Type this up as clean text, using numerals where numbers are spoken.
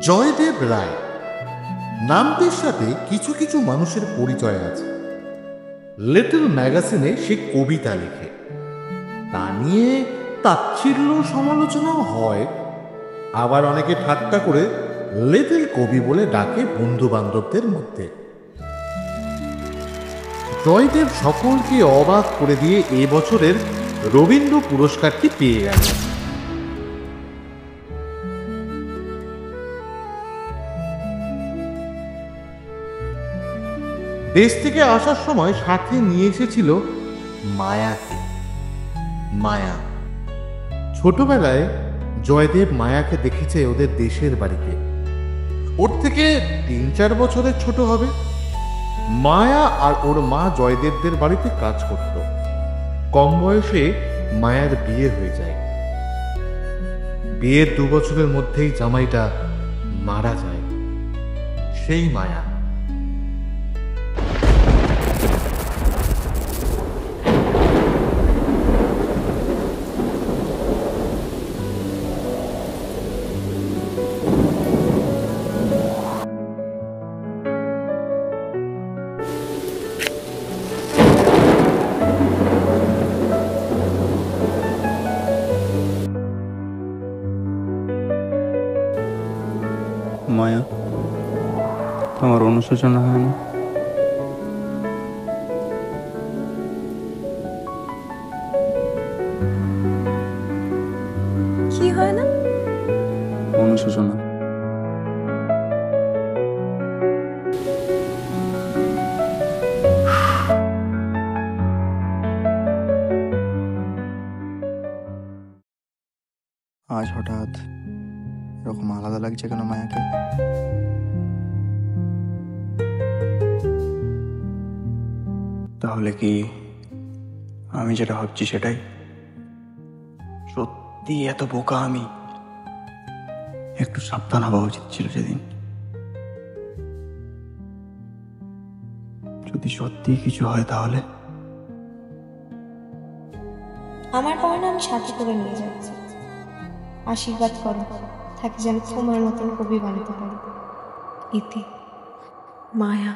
জয়দেব রায় নামটির সাথে কিছু কিছু মানুষের পরিচয় আছে। লিটল ম্যাগাজিনে সে কবিতা লেখে, তা নিয়ে তাচ্ছিল্য সমালোচনাও হয়। আবার অনেকে ঠাট্টা করে লিটল কবি বলে ডাকে বন্ধু বান্ধবদের মধ্যে। জয়দেব সকলকে অবাক করে দিয়ে এবছরের রবীন্দ্র পুরস্কারটি পেয়ে গেল। দেশ থেকে আসার সময় সাথে নিয়ে এসেছিল মায়াকে। মায়া ছোটবেলায় জয়দেব মায়াকে দেখেছে ওদের দেশের বাড়িতে। ওর থেকে 3-4 বছরের ছোট হবে। মায়া আর ওর মা জয়দেবদের বাড়িতে কাজ করত। কম বয়সে মায়ার বিয়ে হয়ে যায়। বিয়ের 2 বছরের মধ্যেই জামাইটা মারা যায়। সেই মায়া। মায়া, তোমার অনুশোচনা হয় না? কি হয় না? অনুশোচনা। আজ হঠাৎ এরকম আলাদা লাগছে কেন মায়াকে? তাহলে কি আমি যেটা ভাবছি সেটাই সত্যি? এত বোকা আমি? একটু সাবধান হওয়া উচিত ছিল সেদিন। যদি সত্যি কিছু হয় তাহলে? আমার পাওনা আমি সাথে করে নিয়ে যাচ্ছি। আশীর্বাদ করো তাকে যেন তোমার মতন কবি বানাতে পারি। ইতি, মায়া।